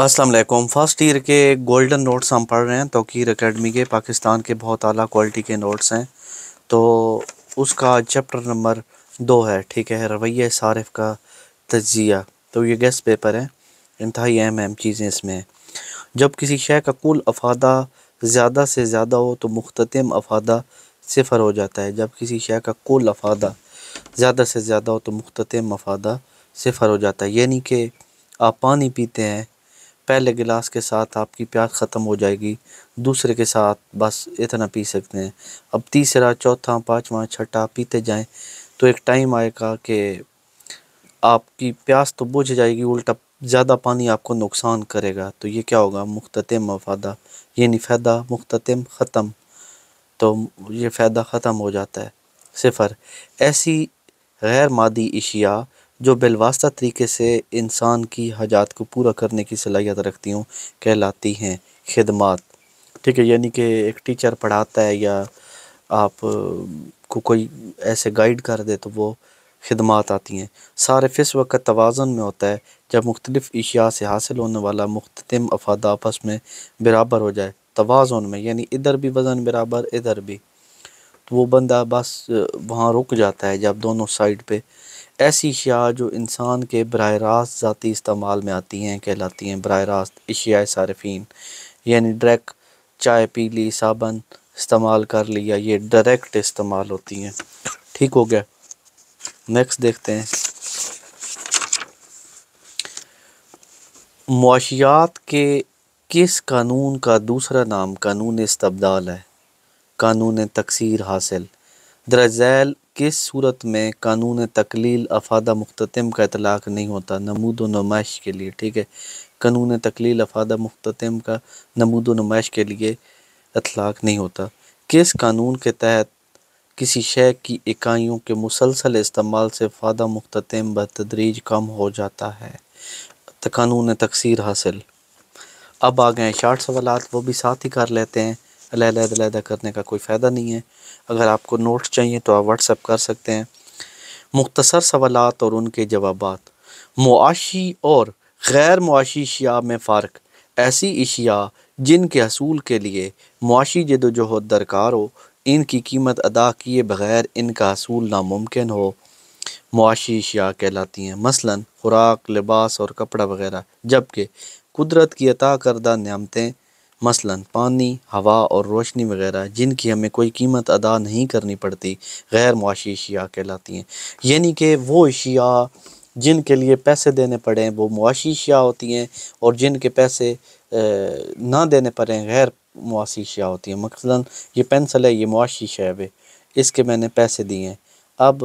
السلام علیکم۔ First year کے گولڈن نوٹس ہم پڑھ رہے ہیں توقیر اکیڈمی کے، پاکستان کے بہت اعلیٰ کوالٹی کے نوٹس ہیں۔ تو اس کا چیپٹر نمبر 2 ہے، ٹھیک ہے، رویہ صارف کا تجزیہ۔ تو یہ گیسٹ پیپر ہے، انتہائی اہم چیزیں اس میں ہیں۔ جب کسی شے کا کل افادہ زیادہ سے زیادہ ہو تو مختتم افادہ صفر ہو جاتا ہے۔ جب کسی شے کا کل افادہ زیادہ سے زیادہ ہو تو مختتم افادہ صفر ہو جاتا ہے۔ یعنی کہ آپ پانی پیتے ہیں، پہلے گلاس کے ساتھ آپ کی پیاس ختم ہو جائے گی، دوسرے کے ساتھ بس اتنا پی سکتے ہیں۔ اب تیسرا، چوتھا، پانچواں، چھٹا پیتے جائیں تو ایک ٹائم آئے گا کہ آپ کی پیاس تو بجھ جائے گی، الٹا زیادہ پانی آپ کو نقصان کرے گا۔ تو یہ کیا ہوگا؟ مختتم افادہ، یعنی فائدہ مختتم ختم، تو یہ فائدہ ختم ہو جاتا ہے، صفر۔ ایسی غیر مادی اشیاء جو بالواسطہ طریقے سے انسان کی حاجات کو پورا کرنے کی صلاحیت رکھتی ہوں کہلاتی ہیں خدمات، ٹھیک ہے۔ یعنی کہ ایک ٹیچر پڑھاتا ہے یا آپ کو کوئی ایسے گائیڈ کر دے تو وہ خدمات آتی ہیں۔ صارف اس وقت توازن میں ہوتا ہے جب مختلف اشیاء سے حاصل ہونے والا مختتم افادہ آپس میں برابر ہو جائے۔ توازن میں یعنی ادھر بھی وزن برابر، ادھر بھی، تو وہ بندہ بس وہاں رک جاتا ہے جب دونوں سائڈ پہ۔ ایسی اشیاء جو انسان کے براہ راست ذاتی استعمال میں آتی ہیں کہلاتی ہیں براہ راست اشیاء صارفین، یعنی ڈائریکٹ چائے پی لی، صابن استعمال کر لیا، یہ ڈائریکٹ استعمال ہوتی ہیں، ٹھیک ہو گیا۔ نیکسٹ دیکھتے ہیں، معاشیات کے کس قانون کا دوسرا نام قانون استبدال ہے؟ قانون تکثیر حاصل۔ درج ذیل کس صورت میں قانون تقلیل افادہ مختتم کا اطلاق نہیں ہوتا؟ نمود و نمائش کے لیے، ٹھیک ہے۔ قانون تقلیل افادہ مختتم کا نمود و نمائش کے لیے اطلاق نہیں ہوتا۔ کس قانون کے تحت کسی شے کی اکائیوں کے مسلسل استعمال سے افادہ مختتم بتدریج کم ہو جاتا ہے؟ قانون تکثیر حاصل۔ اب آ گئے شارٹ سوالات، وہ بھی ساتھ ہی کر لیتے ہیں، علیحدہ کرنے کا کوئی فائدہ نہیں ہے۔ اگر آپ کو نوٹس چاہیے تو آپ واٹس ایپ کر سکتے ہیں۔ مختصر سوالات اور ان کے جوابات۔ معاشی اور غیر معاشی اشیاء میں فرق۔ ایسی اشیاء جن کے حصول کے لیے معاشی جدوجہد درکار ہو، ان کی قیمت ادا کیے بغیر ان کا حصول ناممکن ہو، معاشی اشیاء کہلاتی ہیں، مثلا خوراک، لباس اور کپڑا وغیرہ۔ جبکہ قدرت کی عطا کردہ نعمتیں، مثلا پانی، ہوا اور روشنی وغیرہ، جن کی ہمیں کوئی قیمت ادا نہیں کرنی پڑتی، غیر معاشی اشیاء کہلاتی ہیں۔ یعنی کہ وہ اشیاء جن کے لیے پیسے دینے پڑیں وہ معاشی اشیاء ہوتی ہیں، اور جن کے پیسے نہ دینے پڑیں غیر معاشی اشیاء ہوتی ہیں۔ مثلا یہ پینسل ہے، یہ معاشی شے ہے، اس کے میں نے پیسے دیے ہیں۔ اب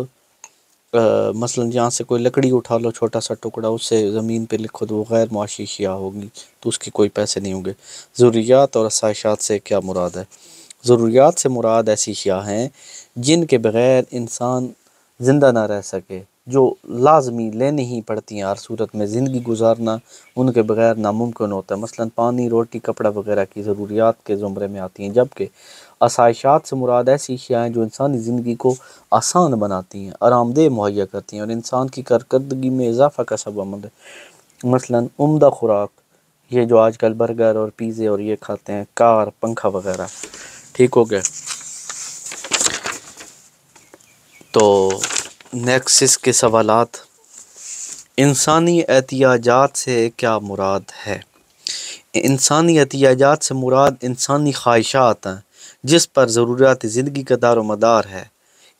مثلا یہاں سے کوئی لکڑی اٹھا لو، چھوٹا سا ٹکڑا، اس سے زمین پہ لکھو تو وہ غیر معاشی اشیاء ہوگی، تو اس کے کوئی پیسے نہیں ہوں گے۔ ضروریات اور آسائشات سے کیا مراد ہے؟ ضروریات سے مراد ایسی اشیاء ہیں جن کے بغیر انسان زندہ نہ رہ سکے، جو لازمی لینی ہی پڑتی ہیں، ہر صورت میں زندگی گزارنا ان کے بغیر ناممکن ہوتا ہے۔ مثلا پانی، روٹی، کپڑا وغیرہ کی ضروریات کے زمرے میں آتی ہیں۔ جبکہ آسائشات سے مراد ایسی اشیاء ہیں جو انسانی زندگی کو آسان بناتی ہیں، آرام دہ مہیا کرتی ہیں اور انسان کی کارکردگی میں اضافہ کا سبب بنتے ہیں۔ مثلا عمدہ خوراک، یہ جو آج کل برگر اور پیزے اور یہ کھاتے ہیں، کار، پنکھا وغیرہ، ٹھیک ہو گیا۔ تو نیکسس کے سوالات، انسانی احتیاجات سے کیا مراد ہے؟ انسانی احتیاجات سے مراد انسانی خواہشات ہیں جس پر ضروریات زندگی کا دار و مدار ہے۔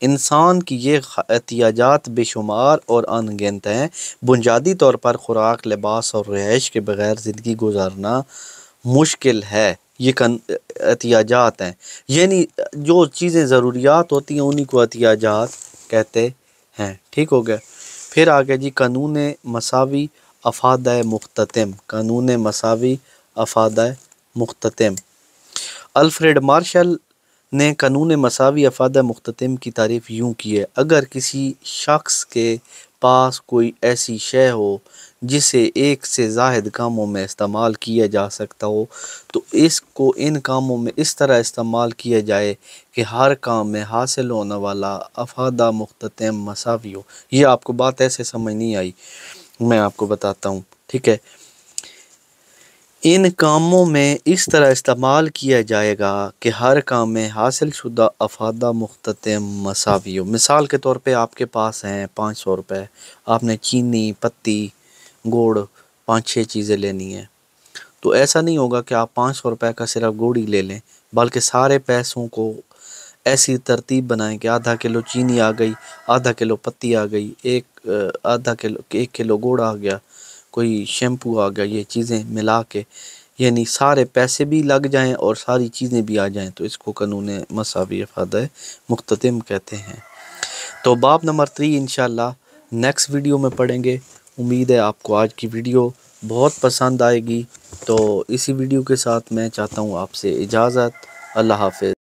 انسان کی یہ احتیاجات بے شمار اور ان گنت ہیں۔ بنیادی طور پر خوراک، لباس اور رہائش کے بغیر زندگی گزارنا مشکل ہے، یہ احتیاجات ہیں۔ یعنی جو چیزیں ضروریات ہوتی ہیں انہی کو احتیاجات کہتے ہیں، ٹھیک ہو گیا۔ پھر آگے جی، قانون مساوی افادہ مختتم۔ قانون مساوی افادہ مختتم، الفریڈ مارشل نے قانون مساوی افادہ مختتم کی تعریف یوں کی ہے: اگر کسی شخص کے پاس کوئی ایسی شے ہو جسے ایک سے زائد کاموں میں استعمال کیا جا سکتا ہو تو اس کو ان کاموں میں اس طرح استعمال کیا جائے کہ ہر کام میں حاصل ہونے والا افادہ مختتم مساوی ہو۔ یہ آپ کو بات ایسے سمجھ نہیں آئی، میں آپ کو بتاتا ہوں، ٹھیک ہے۔ ان کاموں میں اس طرح استعمال کیا جائے گا کہ ہر کام میں حاصل شدہ افادہ مختتم مساوی ہو۔ مثال کے طور پہ آپ کے پاس ہیں 500 روپے، آپ نے چینی، پتی، گڑ 5-6 چیزیں لینی ہیں، تو ایسا نہیں ہوگا کہ آپ 500 روپے کا صرف گوڑ ہی لے لیں، بلکہ سارے پیسوں کو ایسی ترتیب بنائیں کہ آدھا کلو چینی آ گئی، آدھا کلو پتی آ گئی، ایک کلو گوڑ آ گیا، کوئی شیمپو آ گیا، یہ چیزیں ملا کے یعنی سارے پیسے بھی لگ جائیں اور ساری چیزیں بھی آ جائیں، تو اس کو قانون مساوی افادہ مختتم کہتے ہیں۔ تو باب نمبر 3 انشاءاللہ نیکسٹ ویڈیو میں پڑھیں گے۔ امید ہے آپ کو آج کی ویڈیو بہت پسند آئے گی۔ تو اسی ویڈیو کے ساتھ میں چاہتا ہوں آپ سے اجازت۔ اللہ حافظ۔